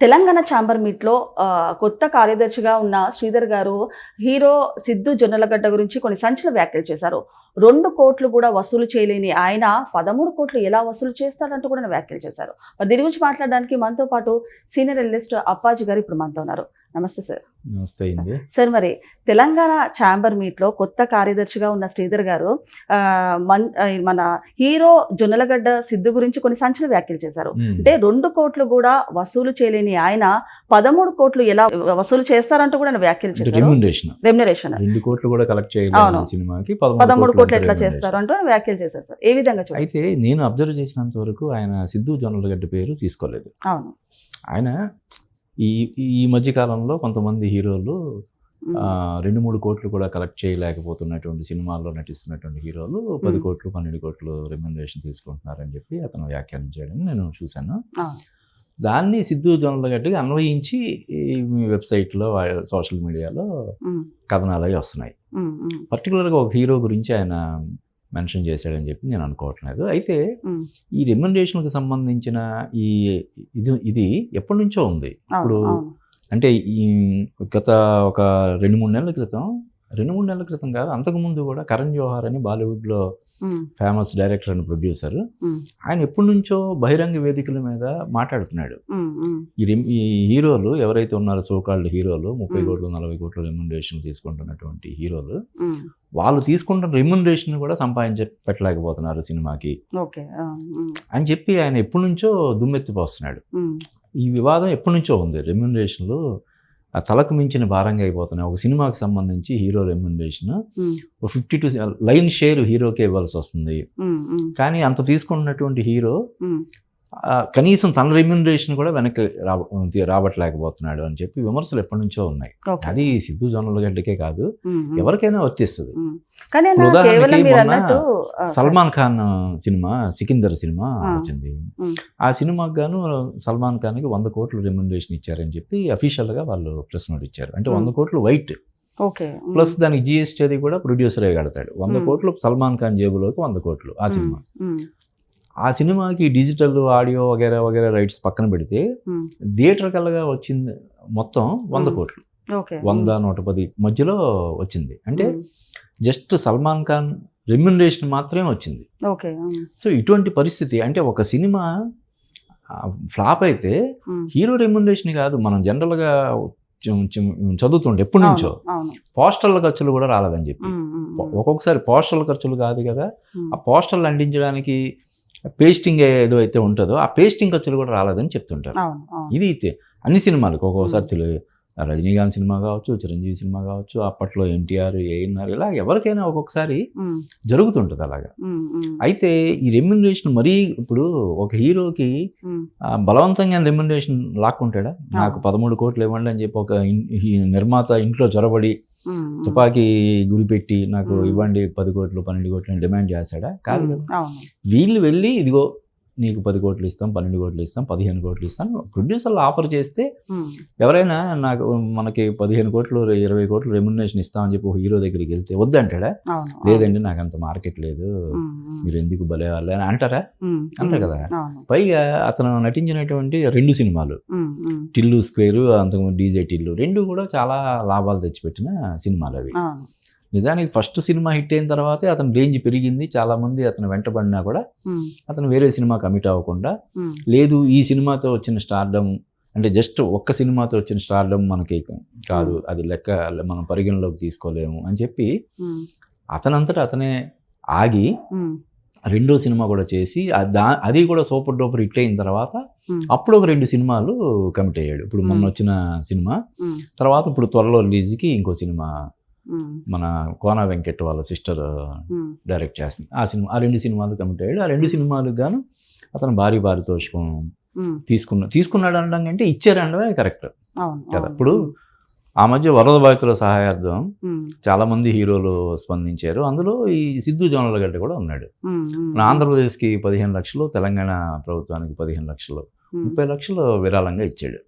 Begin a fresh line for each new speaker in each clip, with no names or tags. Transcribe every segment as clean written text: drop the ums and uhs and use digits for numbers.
Telangana chamber మీట్లో కొత్త కార్యదర్శిగా ఉన్న శ్రీధర్ గారు హీరో సిద్ధు జొన్నలగడ్డ గురించి కొన్ని సంచలన వ్యాఖ్యలు చేశారు. 2 కోట్లు కూడా వసూలు చేయలేని ఆయన 13 కోట్లు ఎలా వసూలు చేస్తాడంటూ కూడా వ్యాఖ్యలు చేశారు. మరి దీని గురించి మాట్లాడడానికి మనతో పాటు సీనియర్ అనలిస్ట్ అప్పాజీ గారు ఇప్పుడు మనతో ఉన్నారు. నమస్తే సార్.
నమస్తే అండి
సార్. మరి తెలంగాణ ఛాంబర్ మీట్లో కొత్త కార్యదర్శిగా ఉన్న శ్రీధర్ గారు మన హీరో జొన్నలగడ్డ సిద్ధు గురించి కొన్ని సంచలన వ్యాఖ్యలు చేశారు. అంటే 2 కోట్లు కూడా వసూలు చేయలేని ఆయన 13 కోట్లు ఎలా వసూలు చేస్తారంటూ కూడా వ్యాఖ్యలు చేశారు. రెమ్యునరేషన్
2 కోట్లు కూడా కలెక్ట్ చేయలేదు సినిమాకి
13 కోట్లు ఎట్లా చేస్తారు అంటూ వ్యాఖ్యలు చేశారు సార్. ఏ విధంగా చూడాలి?
అయితే నేను అబ్జర్వ్ చేసినంత వరకు ఆయన సిద్ధు జొన్నలగడ్డ పేరు తీసుకోలేదు.
అవును.
ఆయన ఈ మధ్య కాలంలో కొంతమంది హీరోలు 2-3 కోట్లు కూడా కలెక్ట్ చేయలేకపోతున్నటువంటి సినిమాల్లో నటిస్తున్నటువంటి హీరోలు 10 కోట్లు 12 కోట్లు రెమ్యునరేషన్ తీసుకుంటున్నారని చెప్పి అతను వ్యాఖ్యానించాడని నేను చూశాను. దాన్ని సిద్ధు జొన్నలగడ్డకి అన్వయించి మీ వెబ్సైట్లో సోషల్ మీడియాలో కథనాలు అవి వస్తున్నాయి. పర్టికులర్గా ఒక హీరో గురించి ఆయన మెన్షన్ చేశాడని చెప్పి నేను అనుకోవట్లేదు. అయితే ఈ రెమ్యునరేషన్కి సంబంధించిన ఇది ఎప్పటి నుంచో ఉంది. ఇప్పుడు అంటే ఈ గత ఒక 2-3 నెలల క్రితం కాదు, అంతకుముందు కూడా కరణ్ జోహార్ అని బాలీవుడ్లో ఫేమస్ డైరెక్టర్ అండ్ ప్రొడ్యూసర్, ఆయన ఎప్పటి నుంచో బహిరంగ వేదికల మీద మాట్లాడుతున్నాడు. ఈ హీరోలు ఎవరైతే ఉన్నారో సోకాల్డ్ హీరోలు 30 కోట్లు 40 కోట్లు రెమ్యునరేషన్ తీసుకుంటున్నటువంటి హీరోలు, వాళ్ళు తీసుకుంటున్న రెమ్యునరేషన్ కూడా పెట్టలేకపోతున్నారు సినిమాకి అని చెప్పి ఆయన ఎప్పటి నుంచో దుమ్మెత్తిపోస్తున్నాడు. ఈ వివాదం ఎప్పటి నుంచో ఉంది. రెమ్యునరేషన్లు ఆ తలకు మించిన భారంగా అయిపోతున్నాయి. ఒక సినిమాకి సంబంధించి hero remuneration 50 to line share హీరోకే ఇవ్వాల్సి వస్తుంది. కానీ అంత తీసుకున్నటువంటి హీరో కనీసం తన రెమ్యునరేషన్ కూడా వెనక్కి రాబట్టలేకపోతున్నాడు అని చెప్పి విమర్శలు ఎప్పటి నుంచో ఉన్నాయి. అది సిద్ధు జొన్నలగడ్డకే కాదు, ఎవరికైనా వర్తిస్తుంది. సల్మాన్ ఖాన్ సినిమా సికిందర్ సినిమా వచ్చింది. ఆ సినిమాకి గాను సల్మాన్ ఖాన్కి 100 కోట్లు రెమ్యునరేషన్ ఇచ్చారని చెప్పి అఫీషియల్గా వాళ్ళు ప్రెస్ నోట్ ఇచ్చారు. అంటే 100 కోట్లు వైట్ ప్లస్ దానికి జిఎస్టీ అది కూడా ప్రొడ్యూసరే కడతాడు. 100 కోట్లు సల్మాన్ ఖాన్ జేబులోకి 100 కోట్లు ఆ సినిమా. ఆ సినిమాకి డిజిటల్ ఆడియో వగేరా వగేరా రైట్స్ పక్కన పెడితే థియేటర్ కల్గా వచ్చింది మొత్తం 100 కోట్లు, 100-110 మధ్యలో వచ్చింది. అంటే జస్ట్ సల్మాన్ ఖాన్ రెమ్యునరేషన్ మాత్రమే వచ్చింది. సో ఇటువంటి పరిస్థితి, అంటే ఒక సినిమా ఫ్లాప్ అయితే హీరో రెమ్యునరేషన్ కాదు, మనం జనరల్గా చదువుతుండే ఎప్పటి నుంచో పోస్టర్ల ఖర్చులు కూడా రాలేదని చెప్పి. ఒక్కొక్కసారి పోస్టర్ల ఖర్చులు కాదు కదా, ఆ పోస్టర్లు అంటించడానికి పేస్టింగ్ ఏదో అయితే ఉంటుందో ఆ పేస్టింగ్ ఖర్చులు కూడా రాలేదని చెప్తుంటారు. ఇది అన్ని సినిమాలకు ఒక్కొక్కసారి రజనీకాంత్ సినిమా కావచ్చు, చిరంజీవి సినిమా కావచ్చు, అప్పట్లో ఎన్టీఆర్, ఏఎన్ఆర్, ఇలా ఎవరికైనా ఒక్కొక్కసారి జరుగుతుంటుంది అలాగా. అయితే ఈ రెమ్యునరేషన్ మరీ ఇప్పుడు ఒక హీరోకి బలవంతంగా రెమ్యునరేషన్ లాక్కుంటాడా? నాకు 13 కోట్లు ఇవ్వండి అని చెప్పి ఒక నిర్మాత ఇంట్లో చొరబడి తుపాకీ గురిపెట్టి నాకు ఇవ్వండి 10 కోట్లు 12 కోట్లు డిమాండ్ చేశాడా? కాదు కదా. వీళ్ళు వెళ్ళి ఇదిగో నీకు 10 కోట్లు ఇస్తాం, 12 కోట్లు ఇస్తాం, 15 కోట్లు ఇస్తాం ప్రొడ్యూసర్లు ఆఫర్ చేస్తే ఎవరైనా మనకి 15 కోట్లు 20 కోట్లు రెమ్యునరేషన్ ఇస్తామని చెప్పి ఒక హీరో దగ్గరికి వెళ్తే వద్దంటాడా? లేదండి నాకు అంత మార్కెట్ లేదు, మీరు ఎందుకు భలే వాళ్ళే అని అంటారా? అంటారు కదా. పైగా అతను నటించినటువంటి 2 సినిమాలు టిల్లు స్క్వేరు, అంతకుముందు డీజే టిల్లు, 2 కూడా చాలా లాభాలు తెచ్చిపెట్టిన సినిమాలు అవి. నిజానికి ఫస్ట్ సినిమా హిట్ అయిన తర్వాతే అతని రేంజ్ పెరిగింది. చాలా మంది అతను వెంటబడినా కూడా అతను వేరే సినిమా కమిట్ అవ్వకుండా, లేదు ఈ సినిమాతో వచ్చిన స్టార్డమ్ అంటే జస్ట్ ఒక్క సినిమాతో వచ్చిన స్టార్డమ్ మనకి కాదు, అది లెక్క మనం పరిగణలోకి తీసుకోలేము అని చెప్పి అతనంతటా అతనే ఆగి 2వ సినిమా కూడా చేసి అది కూడా సూపర్ డూపర్ హిట్ అయిన తర్వాత అప్పుడు ఒక 2 సినిమాలు కమిట్ అయ్యాడు. ఇప్పుడు మొన్న వచ్చిన సినిమా తర్వాత ఇప్పుడు త్వరలో రిలీజ్కి ఇంకో సినిమా మన కోన వెంకట్ వాళ్ళ సిస్టర్ డైరెక్ట్ చేస్తుంది. ఆ 2 సినిమాలు కమిట్ అయ్యాడు. ఆ 2 సినిమాలకు గాను అతను భారీ పారితోషికం తీసుకున్నాడు అనడం కంటే ఇచ్చారనడమే కరెక్ట్ కదా. ఇప్పుడు ఆ మధ్య వరద బాధితుల సహాయార్థం చాలా మంది హీరోలు స్పందించారు. అందులో ఈ సిద్ధు జొన్నలగడ్డ కూడా ఉన్నాడు. మన ఆంధ్రప్రదేశ్కి 15 లక్షలు, తెలంగాణ ప్రభుత్వానికి 15 లక్షలు, 30 లక్షలు విరాళంగా ఇచ్చాడు.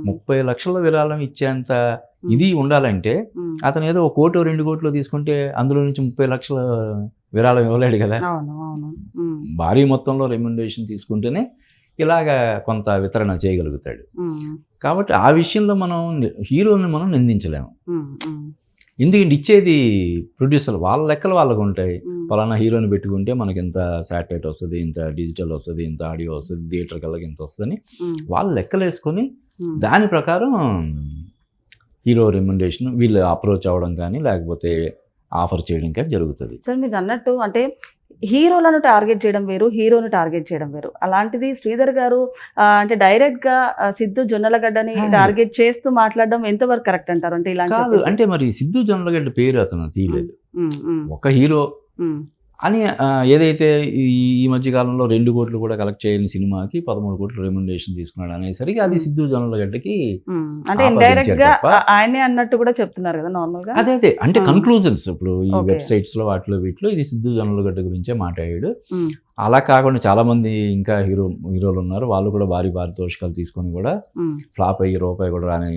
30 లక్షల విరాళం ఇచ్చేంత ఇది ఉండాలంటే అతను ఏదో 1 కోటి 2 కోట్లు తీసుకుంటే అందులో నుంచి 30 లక్షల విరాళం ఇవ్వలేడు కదా. భారీ మొత్తంలో రెమ్యునరేషన్ తీసుకుంటేనే ఇలాగా కొంత వితరణ చేయగలుగుతాడు. కాబట్టి ఆ విషయంలో మనం హీరోని మనం నిందించలేము. ఎందుకంటే ఇచ్చేది ప్రొడ్యూసర్, వాళ్ళ లెక్కలు వాళ్ళకు ఉంటాయి. ఫలానా హీరోని పెట్టుకుంటే మనకి ఇంత శాటిలైట్ వస్తుంది, ఇంత డిజిటల్ వస్తుంది, ఇంత ఆడియో వస్తుంది, థియేటర్ కల్లా ఇంత వస్తుందని వాళ్ళు లెక్కలు వేసుకొని దాని ప్రకారం హీరో రెమ్యునరేషన్ వీళ్ళు అప్రోచ్ అవ్వడం కానీ లేకపోతే ఆఫర్ చేయడం కానీ జరుగుతుంది.
సార్ మీరు అన్నట్టు అంటే హీరోలను టార్గెట్ చేయడం వేరు, హీరోను టార్గెట్ చేయడం వేరు. అలాంటిది శ్రీధర్ గారు అంటే డైరెక్ట్ గా సిద్ధు జొన్నలగడ్డని టార్గెట్ చేస్తూ మాట్లాడడం ఎంతవరకు కరెక్ట్ అంటారు? అంటే ఇలా
అంటే మరి సిద్ధు జొన్నలగడ్డ పేరు అతను తీయలేదు, ఒక హీరో అని ఏదైతే ఈ మధ్య కాలంలో 2 కోట్లు కూడా కలెక్ట్ చేయని సినిమాకి 13 కోట్లు రెమ్యునరేషన్ తీసుకున్నాడు అనేసరికి అది సిద్ధు జొన్నలగడ్డకి
అంటే ఇండైరెక్ట్ గా ఆయనే అన్నట్టు కూడా చెప్తున్నారు కదా నార్మల్ గా.
అదే అంటే కన్క్లూజన్స్ ఇప్పుడు ఈ వెబ్సైట్స్ లో వాటిలో వీటిలో ఇది సిద్ధు జొన్నలగడ్డ గురించే మాట్లాడాడు. అలా కాకుండా చాలా మంది ఇంకా హీరోలు ఉన్నారు, వాళ్ళు కూడా భారీ పారితోషికాలు తీసుకొని కూడా ఫ్లాప్ అయ్యి రూపాయి కూడా రాని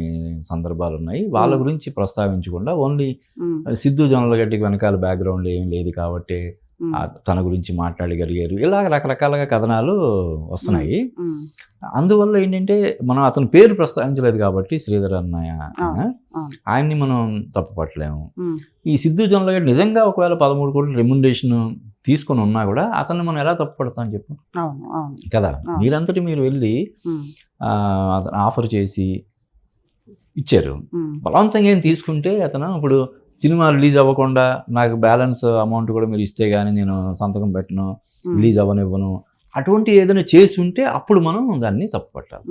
సందర్భాలు ఉన్నాయి. వాళ్ళ గురించి ప్రస్తావించకుండా ఓన్లీ సిద్ధు జొన్నలగడ్డకి వెనకాల బ్యాక్గ్రౌండ్ ఏం లేదు కాబట్టి తన గురించి మాట్లాడగలిగారు, ఇలా రకరకాలుగా కథనాలు వస్తున్నాయి. అందువల్ల ఏంటంటే మనం అతని పేరు ప్రస్తావించలేదు కాబట్టి శ్రీధర్ అన్నయ్య ఆయన్ని మనం తప్పుపట్టలేము. ఈ సిద్ధు జొన్నలగడ్డ నిజంగా ఒకవేళ 13 కోట్ల రెమ్యునరేషన్ తీసుకొని ఉన్నా కూడా అతన్ని మనం ఎలా తప్పుపడతాం చెప్పు కదా. మీరంతటి మీరు వెళ్ళి ఆఫర్ చేసి ఇచ్చారు, బలవంతంగా ఏం తీసుకుంటే అతను ఇప్పుడు సినిమా రిలీజ్ అవ్వకుండా నాకు బ్యాలెన్స్ అమౌంట్ కూడా మీరు ఇస్తే కానీ నేను సంతకం పెట్టను, రిలీజ్ అవ్వనివ్వను, అటువంటి ఏదైనా చేసి ఉంటే అప్పుడు మనం దాన్ని తప్పుపట్టాలి.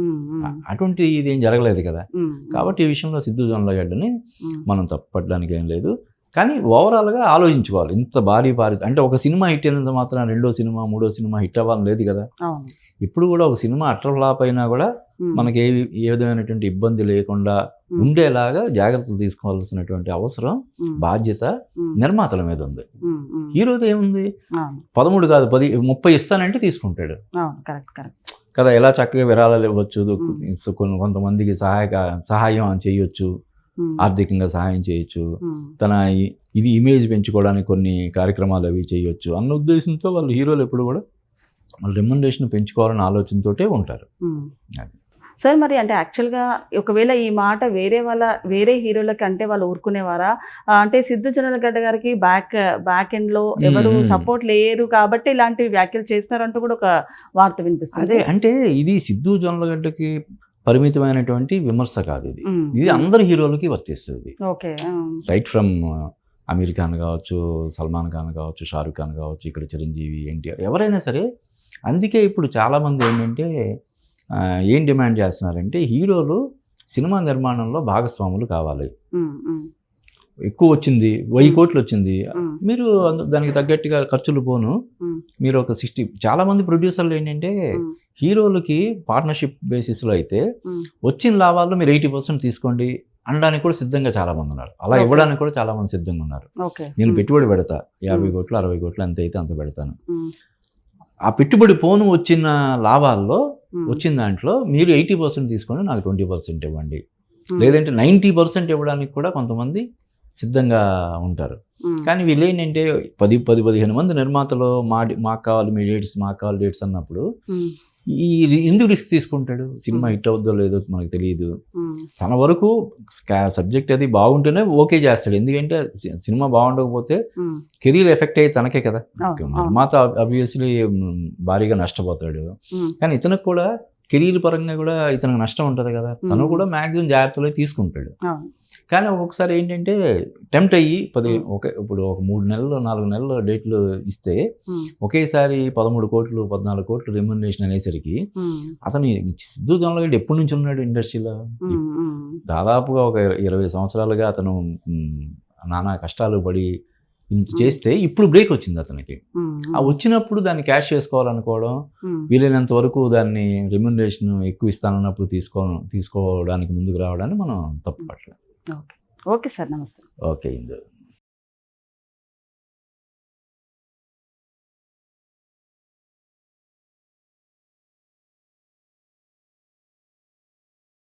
అటువంటి ఇది ఏం జరగలేదు కదా. కాబట్టి ఈ విషయంలో సిద్ధు జొన్నలగడ్డని మనం తప్పుపట్టడానికి ఏం లేదు. కానీ ఓవరాల్గా ఆలోచించుకోవాలి. ఇంత భారీ అంటే ఒక సినిమా హిట్ అయినంత మాత్రం 2వ సినిమా 3వ సినిమా హిట్ అవ్వాలని లేదు కదా. ఇప్పుడు కూడా ఒక సినిమా అట్టర్ ఫ్లాప్ అయినా కూడా మనకి ఏ విధమైనటువంటి ఇబ్బంది లేకుండా ఉండేలాగా జాగ్రత్తలు తీసుకోవాల్సినటువంటి అవసరం, బాధ్యత నిర్మాతల మీద ఉంది. హీరోది ఏముంది, 13 కాదు 10 30 ఇస్తానంటే తీసుకుంటాడు కదా. ఎలా చక్కగా విరాళాలు ఇవ్వచ్చు, కొంతమందికి సహాయం చేయొచ్చు, ఆర్థికంగా సహాయం చేయొచ్చు, తన ఇది ఇమేజ్ పెంచుకోవడానికి కొన్ని కార్యక్రమాలు అవి చేయొచ్చు అన్న ఉద్దేశంతో వాళ్ళు హీరోలు ఎప్పుడు కూడా వాళ్ళు రెమ్యునరేషన్ పెంచుకోవాలన్న ఆలోచనతోటే ఉంటారు.
సార్ మరి అంటే యాక్చువల్గా ఒకవేళ ఈ మాట వేరే హీరోలకి అంటే వాళ్ళు ఊరుకునేవారా? అంటే సిద్ధు జొన్నలగడ్డ గారికి బ్యాక్ ఎండ్లో ఎవరు సపోర్ట్ లేరు కాబట్టి ఇలాంటి వ్యాఖ్యలు చేస్తున్నారంటూ కూడా ఒక వార్త వినిపిస్తుంది.
అదే అంటే ఇది సిద్ధు జొన్నలగడ్డకి పరిమితమైనటువంటి విమర్శ కాదు, ఇది అందరు హీరోలకి వర్తిస్తుంది. రైట్ ఫ్రమ్ అమీర్ ఖాన్ కావచ్చు, సల్మాన్ ఖాన్ కావచ్చు, షారుఖ్ ఖాన్ కావచ్చు, ఇక్కడ చిరంజీవి, ఎన్టీఆర్, ఎవరైనా సరే. అందుకే ఇప్పుడు చాలామంది ఏంటంటే ఏం డిమాండ్ చేస్తున్నారంటే హీరోలు సినిమా నిర్మాణంలో భాగస్వాములు కావాలి. ఎక్కువ వచ్చింది, 1000 కోట్లు వచ్చింది, మీరు దానికి తగ్గట్టుగా ఖర్చులు పోను మీరు ఒక 60. చాలామంది ప్రొడ్యూసర్లు ఏంటంటే హీరోలకి పార్ట్నర్షిప్ బేసిస్లో అయితే వచ్చిన లాభాల్లో మీరు 80% తీసుకోండి అనడానికి కూడా సిద్ధంగా చాలామంది ఉన్నారు. అలా ఇవ్వడానికి కూడా చాలామంది సిద్ధంగా ఉన్నారు. నేను పెట్టుబడి పెడతా 50 కోట్లు 60 కోట్లు ఎంత అయితే అంత పెడతాను, ఆ పెట్టుబడి పోను వచ్చిన లాభాల్లో వచ్చిన దాంట్లో మీరు 80% తీసుకొని నాకు 20% ఇవ్వండి, లేదంటే 90% ఇవ్వడానికి కూడా కొంతమంది సిద్ధంగా ఉంటారు. కానీ వీళ్ళు ఏంటంటే 10-15 మంది నిర్మాతలు మాకు కావాలి మీ డేట్స్, మాకు కావాలి డేట్స్ అన్నప్పుడు ఎందుకు రిస్క్ తీసుకుంటాడు? సినిమా హిట్ అవుద్దో లేదో మనకు తెలియదు. తన వరకు సబ్జెక్ట్ అది బాగుంటేనే ఓకే చేస్తాడు. ఎందుకంటే సినిమా బాగుండకపోతే కెరీర్ ఎఫెక్ట్ అయ్యి తనకే కదా. నిర్మాత ఆబ్వియస్లీ భారీగా నష్టపోతాడు, కానీ ఇతనికి కూడా కెరీర్ పరంగా కూడా ఇతనికి నష్టం ఉంటుంది కదా. తను కూడా మ్యాక్సిమం జాగ్రత్తలు తీసుకుంటాడు. కానీ ఒక్కొక్కసారి ఏంటంటే టెంప్ట్ అయ్యి ఇప్పుడు ఒక 3 నెలలు 4 నెలలు డేట్లు ఇస్తే ఒకేసారి 13 కోట్లు 14 కోట్లు రెమ్యునరేషన్ అనేసరికి అతను సిద్ధు జొన్నలగడ్డ ఎప్పటి నుంచి ఉన్నాడు ఇండస్ట్రీలో? దాదాపుగా ఒక 20 సంవత్సరాలుగా అతను నానా కష్టాలు పడి ఇంత చేస్తే ఇప్పుడు బ్రేక్ వచ్చింది అతనికి. ఆ వచ్చినప్పుడు దాన్ని క్యాష్ చేసుకోవాలనుకోవడం, వీలైనంత వరకు దాన్ని రెమ్యునరేషన్ ఎక్కువ ఇస్తానన్నప్పుడు తీసుకోవడానికి ముందుకు రావడాన్ని మనం తప్పు పట్టలేం.
ఓకే సార్, నమస్తే.
ఓకే ఇందు.